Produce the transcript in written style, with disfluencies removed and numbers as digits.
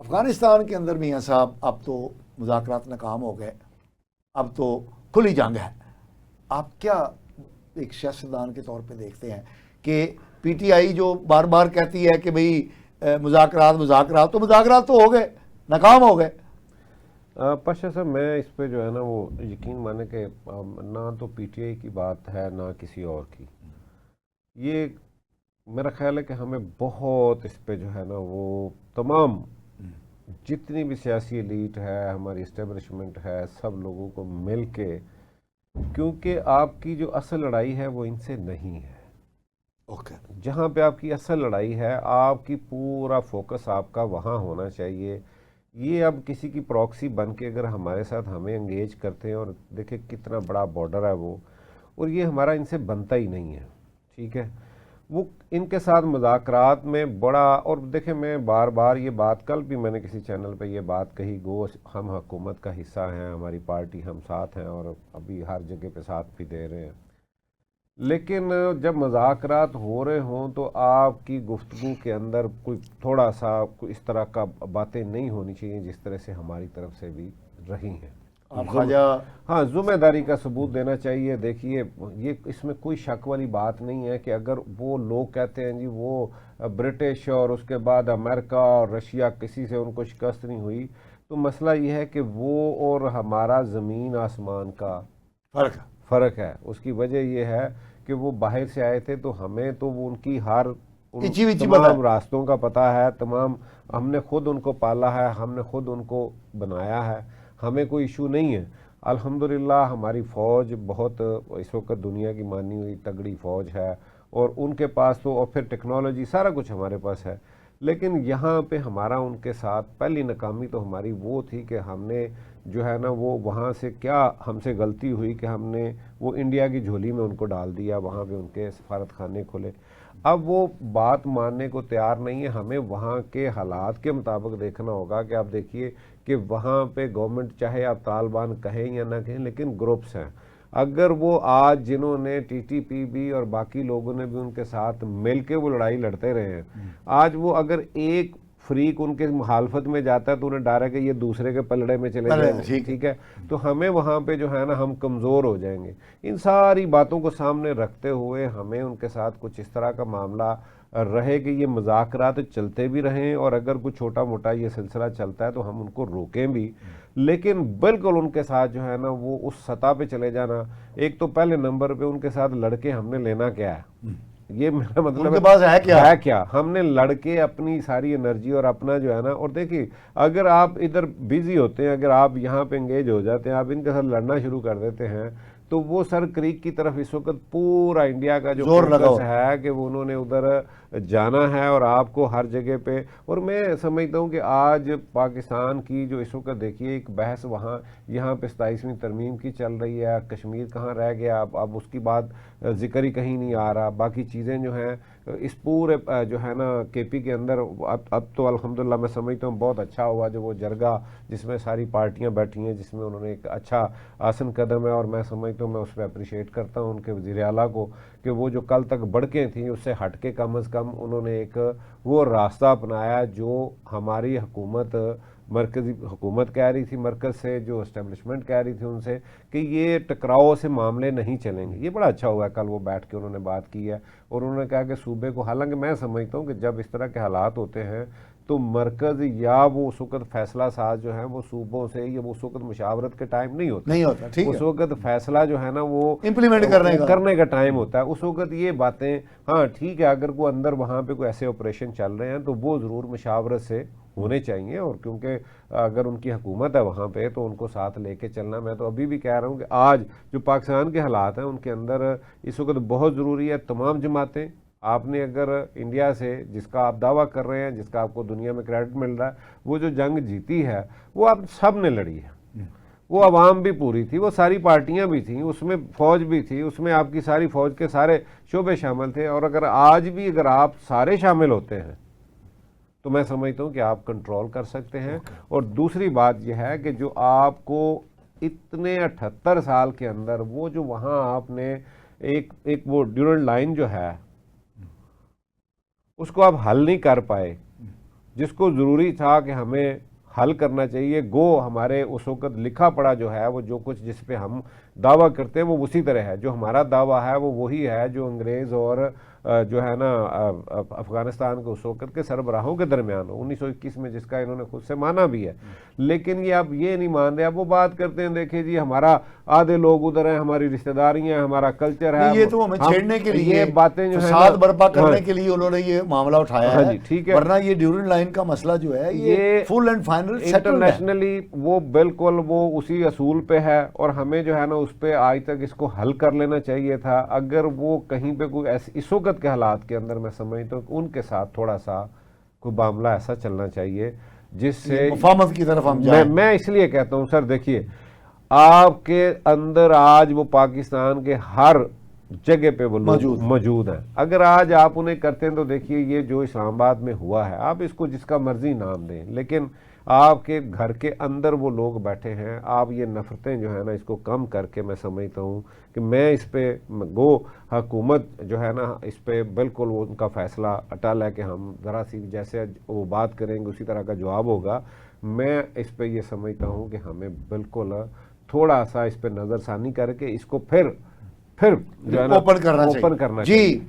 افغانستان کے اندر میاں صاحب اب تو مذاکرات ناکام ہو گئے، اب تو کھلی جنگ ہے. آپ کیا ایک سیاستدان کے طور پہ دیکھتے ہیں کہ پی ٹی آئی جو بار بار کہتی ہے کہ بھئی مذاکرات تو ہو گئے، ناکام ہو گئے. پاشا صاحب میں اس پہ جو ہے نا وہ یقین مانے کہ نہ تو پی ٹی آئی کی بات ہے نہ کسی اور کی. یہ میرا خیال ہے کہ ہمیں بہت اس پہ جو ہے نا وہ تمام جتنی بھی سیاسی ایلیٹ ہے، ہماری اسٹیبلشمنٹ ہے، سب لوگوں کو مل کے، کیونکہ آپ کی جو اصل لڑائی ہے وہ ان سے نہیں ہے. جہاں پہ آپ کی اصل لڑائی ہے، آپ کی پورا فوکس آپ کا وہاں ہونا چاہیے. یہ اب کسی کی پراکسی بن کے اگر ہمارے ساتھ ہمیں انگیج کرتے ہیں، اور دیکھیں کتنا بڑا بارڈر ہے وہ، اور یہ ہمارا ان سے بنتا ہی نہیں ہے. ٹھیک ہے، وہ ان کے ساتھ مذاکرات میں بڑا، اور دیکھیں میں بار بار یہ بات، کل بھی میں نے کسی چینل پہ یہ بات کہی، گو ہم حکومت کا حصہ ہیں، ہماری پارٹی، ہم ساتھ ہیں اور ابھی ہر جگہ پہ ساتھ بھی دے رہے ہیں. لیکن جب مذاکرات ہو رہے ہوں تو آپ کی گفتگو کے اندر کوئی تھوڑا سا کوئی اس طرح کا باتیں نہیں ہونی چاہیے جس طرح سے ہماری طرف سے بھی رہی ہیں. ہاں، ذمہ داری کا ثبوت دینا چاہیے. دیکھیے یہ اس میں کوئی شک والی بات نہیں ہے کہ اگر وہ لوگ کہتے ہیں جی وہ برٹش اور اس کے بعد امریکہ اور رشیا کسی سے ان کو شکست نہیں ہوئی، تو مسئلہ یہ ہے کہ وہ اور ہمارا زمین آسمان کا فرق ہے. اس کی وجہ یہ ہے کہ وہ باہر سے آئے تھے، تو ہمیں تو وہ ان کی تمام راستوں کا پتہ ہے، تمام ہم نے خود ان کو پالا ہے، ہم نے خود ان کو بنایا ہے، ہمیں کوئی ایشو نہیں ہے. الحمدللہ ہماری فوج بہت اس وقت دنیا کی مانی ہوئی تگڑی فوج ہے، اور ان کے پاس تو اور پھر ٹیکنالوجی سارا کچھ ہمارے پاس ہے. لیکن یہاں پہ ہمارا ان کے ساتھ پہلی ناکامی تو ہماری وہ تھی کہ ہم نے جو ہے نا وہ وہاں سے کیا ہم سے غلطی ہوئی کہ ہم نے وہ انڈیا کی جھولی میں ان کو ڈال دیا، وہاں پہ ان کے سفارت خانے کھولے. اب وہ بات ماننے کو تیار نہیں ہے. ہمیں وہاں کے حالات کے مطابق دیکھنا ہوگا کہ آپ دیکھیے کہ وہاں پہ گورنمنٹ، چاہے آپ طالبان کہیں یا نہ کہیں، لیکن گروپس ہیں. اگر وہ آج جنہوں نے ٹی ٹی پی بھی اور باقی لوگوں نے بھی ان کے ساتھ مل کے وہ لڑائی لڑتے رہے ہیں، آج وہ اگر ایک فریق ان کے مخالفت میں جاتا ہے تو انہیں ڈر ہے کہ یہ دوسرے کے پلڑے میں چلے جائیں گے. ٹھیک ہے، تو ہمیں وہاں پہ جو ہے نا ہم کمزور ہو جائیں گے. ان ساری باتوں کو سامنے رکھتے ہوئے ہمیں ان کے ساتھ کچھ اس طرح کا معاملہ رہے کہ یہ مذاکرات چلتے بھی رہیں، اور اگر کوئی چھوٹا موٹا یہ سلسلہ چلتا ہے تو ہم ان کو روکیں بھی، لیکن بالکل ان کے ساتھ جو ہے نا وہ اس سطح پہ چلے جانا. ایک تو پہلے نمبر پہ ان کے ساتھ لڑکے ہم نے لینا کیا ہے، یہ میرا مطلب ہے کیا. ہم نے لڑ کے اپنی ساری انرجی اور اپنا جو ہے نا، اور دیکھیے اگر آپ ادھر بیزی ہوتے ہیں، اگر آپ یہاں پہ انگیج ہو جاتے ہیں، آپ ان کے ساتھ لڑنا شروع کر دیتے ہیں، تو وہ سر کریک کی طرف اس وقت پورا انڈیا کا جو فوکس ہے کہ وہ انہوں نے ادھر جانا ہے، اور آپ کو ہر جگہ پہ. اور میں سمجھتا ہوں کہ آج پاکستان کی جو اس وقت دیکھیے ایک بحث وہاں یہاں پہ 27ویں ترمیم کی چل رہی ہے، کشمیر کہاں رہ گیا، اب اس کی بات ذکر ہی کہیں نہیں آ رہا. باقی چیزیں جو ہیں اس پورے جو ہے نا کے پی کے اندر اب تو الحمدللہ میں سمجھتا ہوں بہت اچھا ہوا جو وہ جرگہ جس میں ساری پارٹیاں بیٹھی ہیں، جس میں انہوں نے ایک اچھا آسن قدم ہے، اور میں سمجھتا ہوں میں اس پہ اپریشیٹ کرتا ہوں ان کے وزیر اعلیٰ کو کہ وہ جو کل تک بڑکیں تھیں اس سے ہٹ کے کم از کم انہوں نے ایک وہ راستہ اپنایا جو ہماری حکومت، مرکزی حکومت کہہ رہی تھی، مرکز سے جو اسٹیبلشمنٹ کہہ رہی تھی ان سے کہ یہ ٹکراؤ سے معاملے نہیں چلیں گے. یہ بڑا اچھا ہوا ہے کل وہ بیٹھ کے انہوں نے بات کی ہے، اور انہوں نے کہا کہ صوبے کو، حالانکہ میں سمجھتا ہوں کہ جب اس طرح کے حالات ہوتے ہیں تو مرکز یا وہ اس وقت فیصلہ ساز جو ہیں وہ صوبوں سے، یا وہ اس وقت مشاورت کے ٹائم نہیں ہوتا، اس وقت فیصلہ جو ہے نا وہ امپلیمنٹ کرنے کا ٹائم ہوتا ہے. اس وقت یہ باتیں، ہاں ٹھیک ہے، اگر کوئی اندر وہاں پہ کوئی ایسے آپریشن چل رہے ہیں تو وہ ضرور مشاورت سے ہونے چاہیے، اور کیونکہ اگر ان کی حکومت ہے وہاں پہ تو ان کو ساتھ لے کے چلنا. میں تو ابھی بھی کہہ رہا ہوں کہ آج جو پاکستان کے حالات ہیں ان کے اندر اس وقت بہت ضروری ہے تمام جماعتیں. آپ نے اگر انڈیا سے، جس کا آپ دعویٰ کر رہے ہیں، جس کا آپ کو دنیا میں کریڈٹ مل رہا ہے، وہ جو جنگ جیتی ہے وہ آپ سب نے لڑی ہے، وہ عوام بھی پوری تھی، وہ ساری پارٹیاں بھی تھیں، اس میں فوج بھی تھی، اس میں آپ کی ساری فوج کے سارے شعبے شامل تھے. اور اگر آج بھی اگر آپ سارے شامل ہوتے ہیں تو میں سمجھتا ہوں کہ آپ کنٹرول کر سکتے ہیں. اور دوسری بات یہ ہے کہ جو آپ کو اتنے 78 سال کے اندر وہ جو وہاں آپ نے ایک وہ ڈیورنڈ لائن جو ہے اس کو آپ حل نہیں کر پائے، جس کو ضروری تھا کہ ہمیں حل کرنا چاہیے، گو ہمارے اس وقت لکھا پڑا جو ہے وہ جو کچھ جس پہ ہم دعویٰ کرتے ہیں وہ اسی طرح ہے، جو ہمارا دعویٰ ہے وہ وہی ہے جو انگریز اور جو ہے نا افغانستان کے اس وقت کے سربراہوں کے درمیان 1921 میں، جس کا انہوں نے خود سے مانا بھی ہے، لیکن یہ اب یہ نہیں مان رہے، اب وہ بات کرتے ہیں دیکھیں جی ہمارا آدھے لوگ ادھر ہیں، ہماری رشتہ داریاں ہیں، ہمارا کلچر ہے، یہ تو ہمیں چھیڑنے کے لیے، یہ باتیں جو ہے فساد برپا کرنے کے لیے انہوں نے یہ معاملہ اٹھایا ہاں ہے، جی ٹھیک ہے، ورنہ یہ ڈیورنگ لائن کا مسئلہ جو ہے یہ فل اینڈ فائنل سیٹلڈ ہے انٹرنیشنلی وہ بالکل وہ اسی اصول پہ ہے، اور ہمیں جو ہے نا اس پہ آج تک اس کو حل کر لینا چاہیے تھا۔ اگر وہ کہیں پہ کوئی ایسی اس وقت کے حالات کے اندر میں سمجھتا ہوں کہ ان کے ساتھ تھوڑا سا کوئی معاملہ ایسا چلنا چاہیے جس سے مفاہمت کی طرف ہم جائیں۔ میں اس لیے کہتا ہوں سر، دیکھیے آپ کے اندر آج وہ پاکستان کے ہر جگہ پہ وہ لوگ موجود ہیں، اگر آج آپ انہیں کرتے ہیں تو دیکھیے یہ جو اسلام آباد میں ہوا ہے، آپ اس کو جس کا مرضی نام دیں، لیکن آپ کے گھر کے اندر وہ لوگ بیٹھے ہیں، آپ یہ نفرتیں جو ہے نا اس کو کم کر کے میں سمجھتا ہوں کہ میں اس پہ گو حکومت جو ہے نا اس پہ بالکل وہ ان کا فیصلہ اٹل ہے کہ ہم ذرا سی جیسے وہ بات کریں گے اسی طرح کا جواب ہوگا۔ میں اس پہ یہ سمجھتا ہوں کہ ہمیں بالکل تھوڑا سا اس پہ نظر ثانی کر کے اس کو پھر جو ہے نا اوپن کرنا چاہیے۔ جی